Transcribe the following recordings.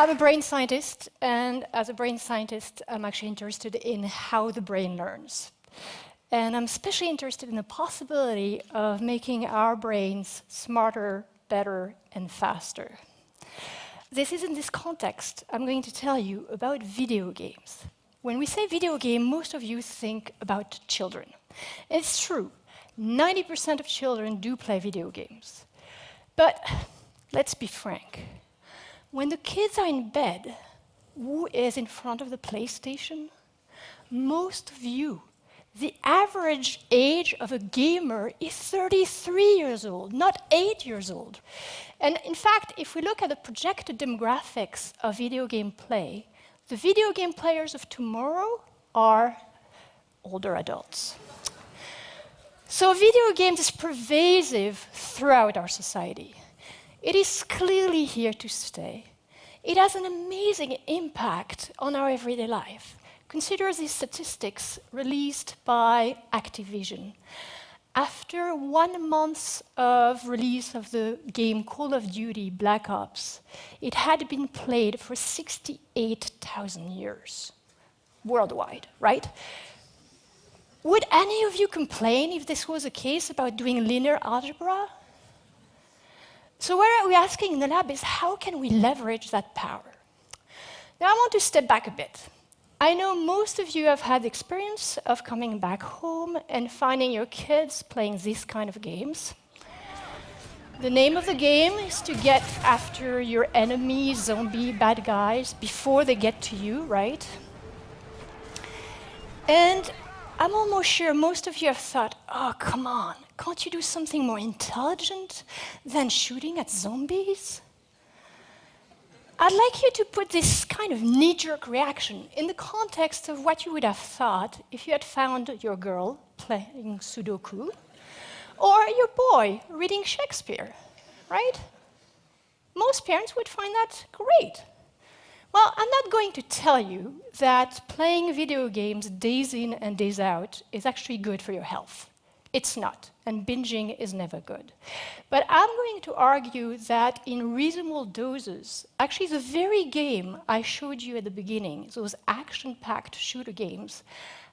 I'm a brain scientist, and as a brain scientist, I'm actually interested in how the brain learns. And I'm especially interested in the possibility of making our brains smarter, better, and faster. This is in this context I'm going to tell you about video games. When we say video game, most of you think about children. It's true, 90% of children do play video games. But let's be frank. When the kids are in bed, who is in front of the PlayStation? Most of you. The average age of a gamer is 33 years old, not 8 years old. And in fact, if we look at the projected demographics of video game play, the video game players of tomorrow are older adults. So video games is pervasive throughout our society. It is clearly here to stay. It has an amazing impact on our everyday life. Consider these statistics released by Activision. After 1 month of release of the game Call of Duty Black Ops, it had been played for 68,000 years worldwide, right? Would any of you complain if this was a case about doing linear algebra? So what we're asking in the lab is how can we leverage that power? Now I want to step back a bit. I know most of you have had the experience of coming back home and finding your kids playing these kind of games. The name of the game is to get after your enemy, zombie, bad guys before they get to you, right? And I'm almost sure most of you have thought, oh, come on, can't you do something more intelligent than shooting at zombies? I'd like you to put this kind of knee-jerk reaction in the context of what you would have thought if you had found your girl playing Sudoku or your boy reading Shakespeare, right? Most parents would find that great. Well, I'm not going to tell you that playing video games days in and days out is actually good for your health. It's not, and binging is never good. But I'm going to argue that in reasonable doses, actually the very game I showed you at the beginning, those action-packed shooter games,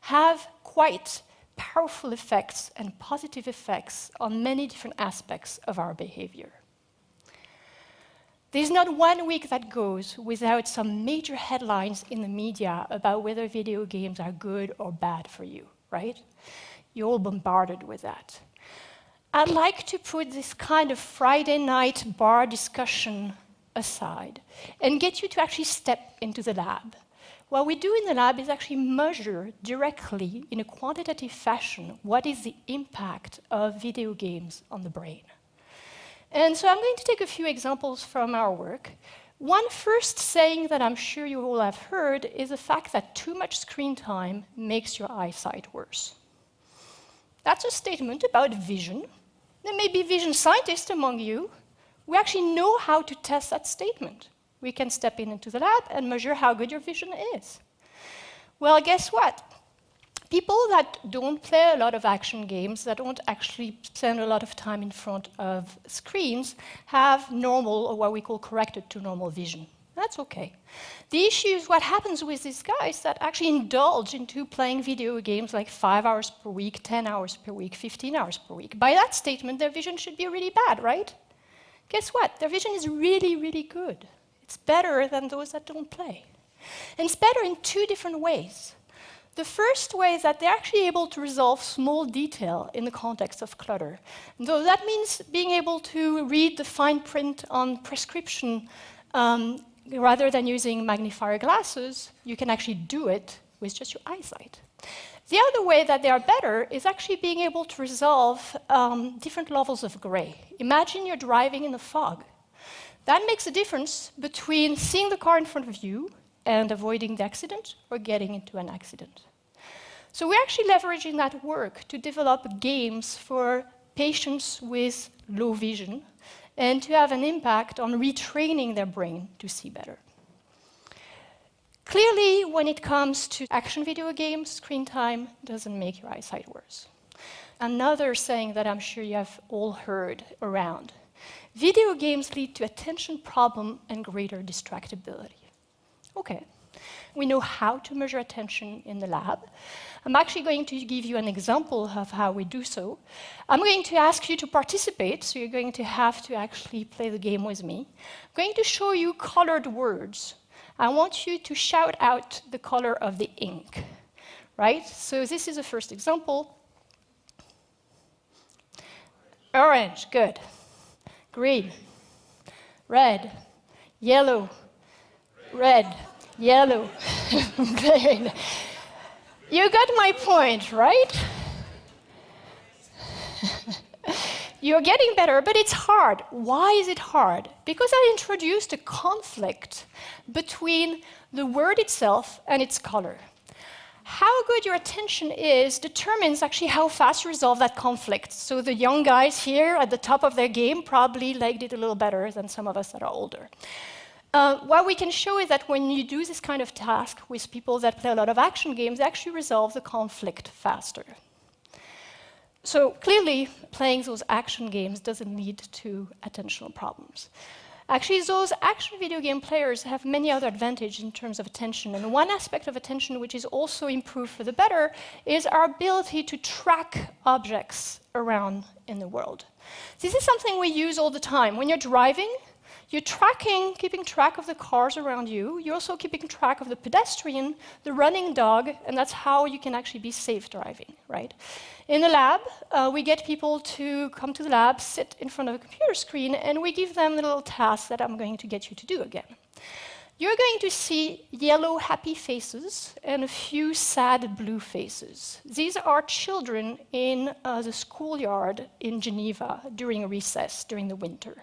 have quite powerful effects and positive effects on many different aspects of our behavior. There's not 1 week that goes without some major headlines in the media about whether video games are good or bad for you, right? You're all bombarded with that. I'd like to put this kind of Friday night bar discussion aside and get you to actually step into the lab. What we do in the lab is actually measure directly in a quantitative fashion what is the impact of video games on the brain. And so I'm going to take a few examples from our work. One first saying that I'm sure you all have heard is the fact that too much screen time makes your eyesight worse. That's a statement about vision. There may be vision scientists among you. We actually know how to test that statement. We can step into the lab and measure how good your vision is. Well, guess what? People that don't play a lot of action games, that don't actually spend a lot of time in front of screens, have normal, or what we call corrected to normal vision. That's okay. The issue is what happens with these guys that actually indulge into playing video games like 5 hours per week, 10 hours per week, 15 hours per week. By that statement, their vision should be really bad, right? Guess what? Their vision is really, really good. It's better than those that don't play. And it's better in 2 different ways. The first way is that they're actually able to resolve small detail in the context of clutter. Though that means being able to read the fine print on prescription rather than using magnifier glasses, you can actually do it with just your eyesight. The other way that they are better is actually being able to resolve different levels of gray. Imagine you're driving in the fog. That makes a difference between seeing the car in front of you and avoiding the accident or getting into an accident. So we're actually leveraging that work to develop games for patients with low vision and to have an impact on retraining their brain to see better. Clearly, when it comes to action video games, screen time doesn't make your eyesight worse. Another saying that I'm sure you have all heard around: video games lead to attention problem and greater distractibility. Okay. We know how to measure attention in the lab. I'm actually going to give you an example of how we do so. I'm going to ask you to participate, so you're going to have to actually play the game with me. I'm going to show you colored words. I want you to shout out the color of the ink, right? So this is the first example. Orange, good. Green, red, yellow, red, yellow, green. You got my point, right? You're getting better, but it's hard. Why is it hard? Because I introduced a conflict between the word itself and its color. How good your attention is determines actually how fast you resolve that conflict. So the young guys here at the top of their game probably liked it a little better than some of us that are older. What we can show is that when you do this kind of task with people that play a lot of action games, they actually resolve the conflict faster. So clearly, playing those action games doesn't lead to attentional problems. Actually, those action video game players have many other advantages in terms of attention. And one aspect of attention which is also improved for the better is our ability to track objects around in the world. This is something we use all the time. When you're driving, you're keeping track of the cars around you. You're also keeping track of the pedestrian, the running dog, and that's how you can actually be safe driving, right? In the lab, we get people to come to the lab, sit in front of a computer screen, and we give them the little tasks that I'm going to get you to do again. You're going to see yellow, happy faces and a few sad blue faces. These are children in the schoolyard in Geneva during recess, during the winter.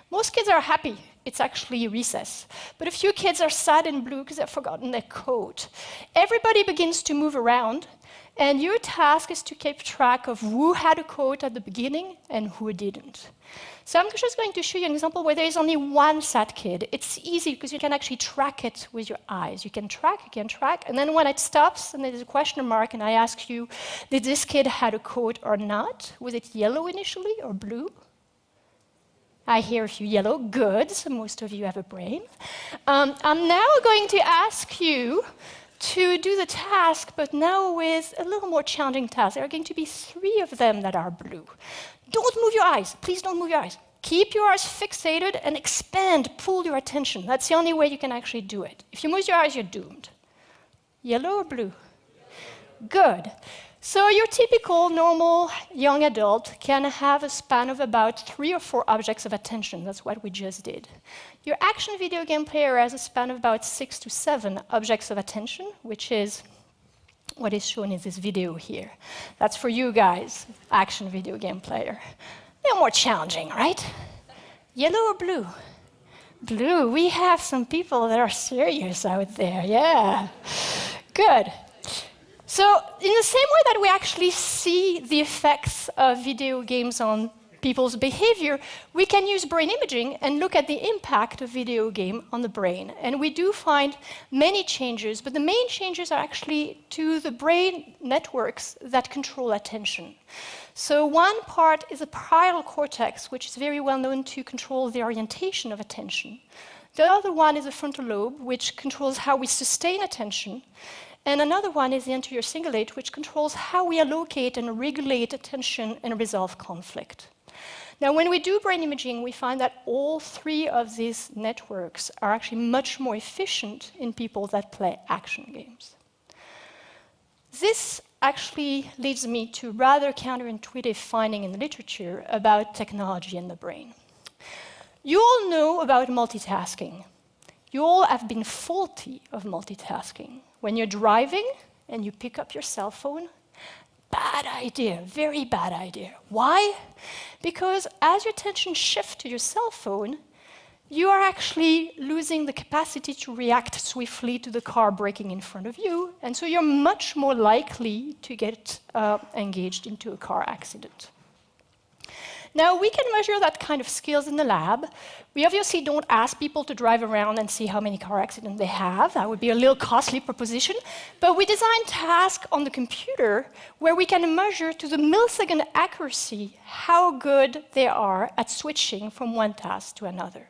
Most kids are happy. It's actually recess. But a few kids are sad and blue because they've forgotten their coat. Everybody begins to move around, and your task is to keep track of who had a coat at the beginning and who didn't. So I'm just going to show you an example where there is only one sad kid. It's easy because you can actually track it with your eyes. You can track, and then when it stops and there's a question mark and I ask you, did this kid have a coat or not? Was it yellow initially or blue? I hear a few yellow, good, so most of you have a brain. I'm now going to ask you to do the task, but now with a little more challenging task. There are going to be 3 of them that are blue. Don't move your eyes. Please don't move your eyes. Keep your eyes fixated and expand, pull your attention. That's the only way you can actually do it. If you move your eyes, you're doomed. Yellow or blue? Good. So your typical, normal young adult can have a span of about 3 or 4 objects of attention. That's what we just did. Your action video game player has a span of about 6 to 7 objects of attention, which is what is shown in this video here. That's for you guys, action video game player. They're more challenging, right? Yellow or blue? Blue. We have some people that are serious out there, yeah. Good. So in the same way that we actually see the effects of video games on people's behavior, we can use brain imaging and look at the impact of video game on the brain. And we do find many changes, but the main changes are actually to the brain networks that control attention. So one part is the parietal cortex, which is very well known to control the orientation of attention. The other one is the frontal lobe, which controls how we sustain attention. And another one is the anterior cingulate, which controls how we allocate and regulate attention and resolve conflict. Now, when we do brain imaging, we find that all 3 of these networks are actually much more efficient in people that play action games. This actually leads me to a rather counterintuitive finding in the literature about technology in the brain. You all know about multitasking. You all have been faulty of multitasking. When you're driving and you pick up your cell phone, bad idea, very bad idea. Why? Because as your attention shifts to your cell phone, you are actually losing the capacity to react swiftly to the car braking in front of you, and so you're much more likely to get engaged into a car accident. Now, we can measure that kind of skills in the lab. We obviously don't ask people to drive around and see how many car accidents they have. That would be a little costly proposition. But we design tasks on the computer where we can measure to the millisecond accuracy how good they are at switching from one task to another.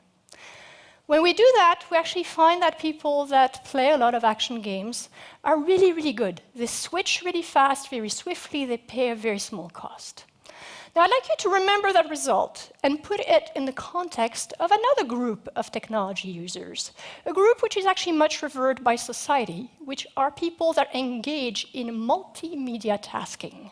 When we do that, we actually find that people that play a lot of action games are really, really good. They switch really fast, very swiftly, they pay a very small cost. Now, I'd like you to remember that result and put it in the context of another group of technology users, a group which is actually much revered by society, which are people that engage in multimedia tasking.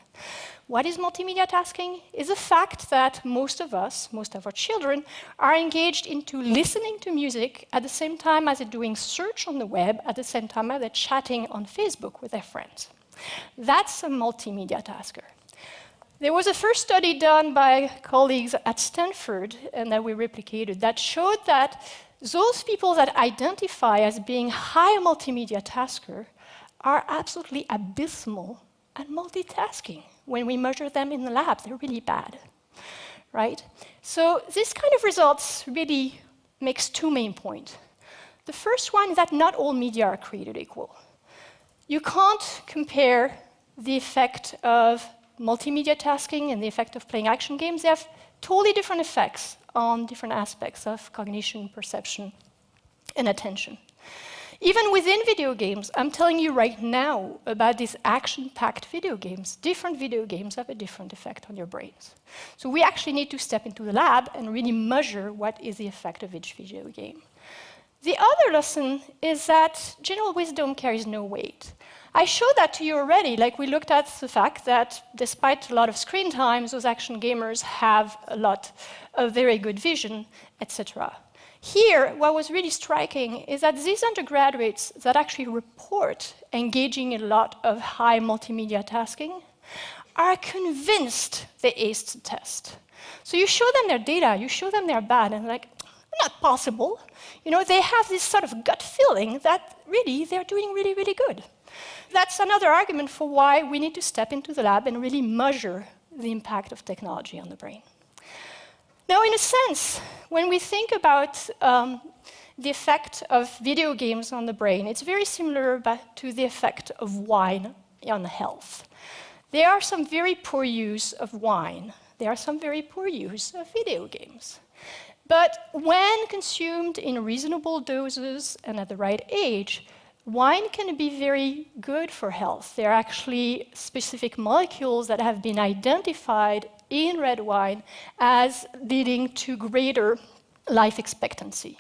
What is multimedia tasking? It's the fact that most of us, most of our children, are engaged into listening to music at the same time as they're doing search on the web, at the same time as they're chatting on Facebook with their friends. That's a multimedia tasker. There was a first study done by colleagues at Stanford, and that we replicated, that showed that those people that identify as being high multimedia tasker are absolutely abysmal at multitasking. When we measure them in the lab, they're really bad, right? So this kind of results really makes two main points. The first one is that not all media are created equal. You can't compare the effect of multimedia tasking and the effect of playing action games. They have totally different effects on different aspects of cognition, perception, and attention. Even within video games, I'm telling you right now about these action-packed video games. Different video games have a different effect on your brains. So we actually need to step into the lab and really measure what is the effect of each video game. The other lesson is that general wisdom carries no weight. I showed that to you already, like we looked at the fact that despite a lot of screen time, those action gamers have a lot of very good vision, etc. Here, what was really striking is that these undergraduates that actually report engaging in a lot of high multimedia tasking are convinced they aced the test. So you show them their data, you show them they're bad, and they're like, not possible. You know, they have this sort of gut feeling that really they're doing really, really good. That's another argument for why we need to step into the lab and really measure the impact of technology on the brain. Now, in a sense, when we think about the effect of video games on the brain, it's very similar to the effect of wine on health. There are some very poor use of wine. There are some very poor use of video games. But when consumed in reasonable doses and at the right age, wine can be very good for health. There are actually specific molecules that have been identified in red wine as leading to greater life expectancy.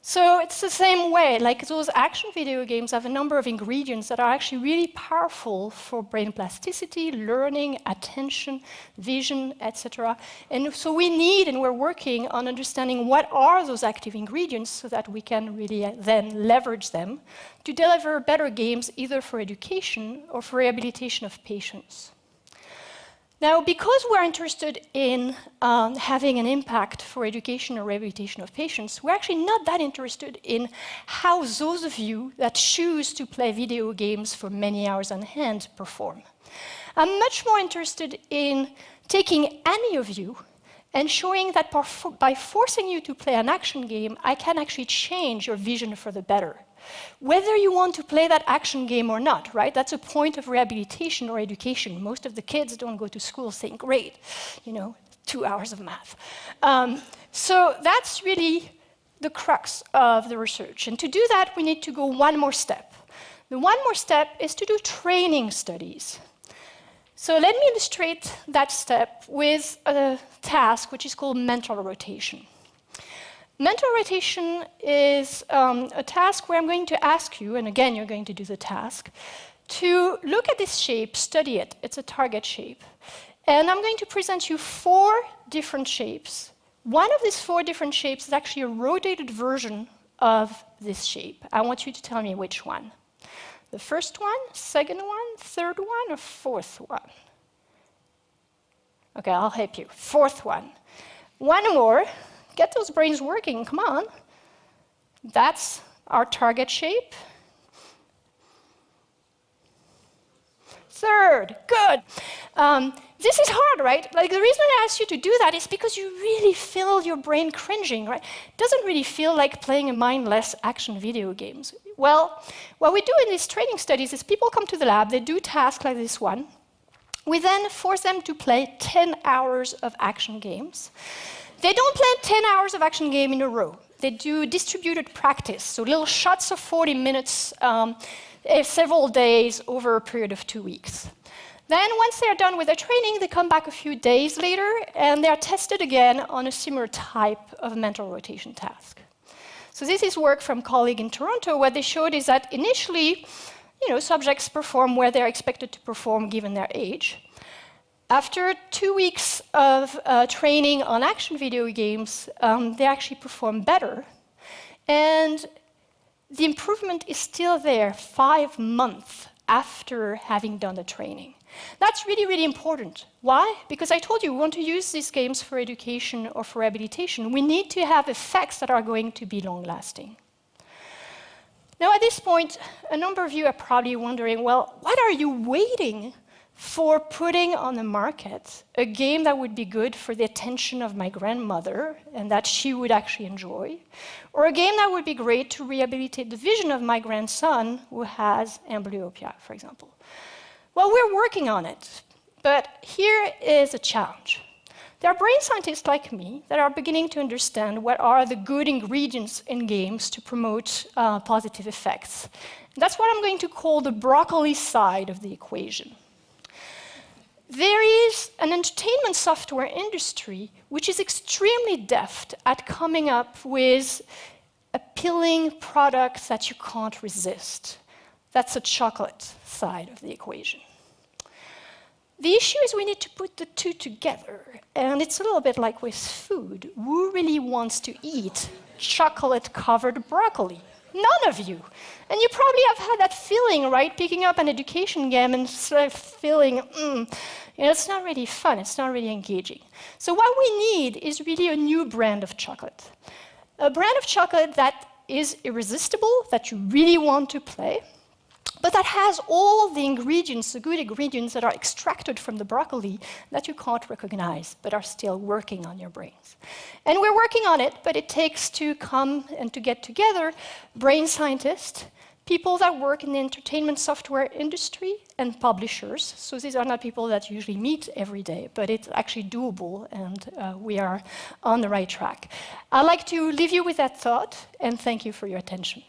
So it's the same way, like those action video games have a number of ingredients that are actually really powerful for brain plasticity, learning, attention, vision, etc. And so we need, and we're working on understanding what are those active ingredients so that we can really then leverage them to deliver better games either for education or for rehabilitation of patients. Now, because we're interested in having an impact for education or rehabilitation of patients, we're actually not that interested in how those of you that choose to play video games for many hours on hand perform. I'm much more interested in taking any of you and showing that by forcing you to play an action game, I can actually change your vision for the better. Whether you want to play that action game or not, right? That's a point of rehabilitation or education. Most of the kids don't go to school saying, great, 2 hours of math. So that's really the crux of the research. And to do that, we need to go one more step. The one more step is to do training studies. So let me illustrate that step with a task which is called mental rotation. Mental rotation is a task where I'm going to ask you, and again, you're going to do the task, to look at this shape, study it. It's a target shape. And I'm going to present you 4 different shapes. One of these 4 different shapes is actually a rotated version of this shape. I want you to tell me which one. The first one, second one, third one, or fourth one? Okay, I'll help you. Fourth one. One more. Get those brains working, come on. That's our target shape. Third, good. This is hard, right? Like the reason I asked you to do that is because you really feel your brain cringing, right? It doesn't really feel like playing a mindless action video games. Well, what we do in these training studies is people come to the lab, they do tasks like this one. We then force them to play 10 hours of action games. They don't play 10 hours of action game in a row. they do distributed practice, so little shots of 40 minutes several days over a period of 2 weeks. Then, once they're done with their training, they come back a few days later, and they're tested again on a similar type of mental rotation task. So this is work from a colleague in Toronto. What they showed is that initially, subjects perform where they're expected to perform given their age. After 2 weeks of training on action video games, they actually perform better. And the improvement is still there 5 months after having done the training. That's really, really important. Why? Because I told you, we want to use these games for education or for rehabilitation. We need to have effects that are going to be long-lasting. Now, at this point, a number of you are probably wondering, well, what are you waiting for putting on the market a game that would be good for the attention of my grandmother and that she would actually enjoy, or a game that would be great to rehabilitate the vision of my grandson who has amblyopia, for example? Well, we're working on it, but here is a challenge. There are brain scientists like me that are beginning to understand what are the good ingredients in games to promote positive effects. That's what I'm going to call the broccoli side of the equation. There is an entertainment software industry which is extremely deft at coming up with appealing products that you can't resist. That's the chocolate side of the equation. The issue is we need to put the two together, and it's a little bit like with food. Who really wants to eat chocolate-covered broccoli? None of you. And you probably have had that feeling, right? Picking up an education game and sort of feeling, it's not really fun, it's not really engaging. So what we need is really a new brand of chocolate. A brand of chocolate that is irresistible, that you really want to play, but that has all the ingredients, the good ingredients that are extracted from the broccoli that you can't recognize, but are still working on your brains. And we're working on it, but it takes to come and to get together brain scientists, people that work in the entertainment software industry, and publishers. So these are not people that you usually meet every day, but it's actually doable, and we are on the right track. I'd like to leave you with that thought, and thank you for your attention.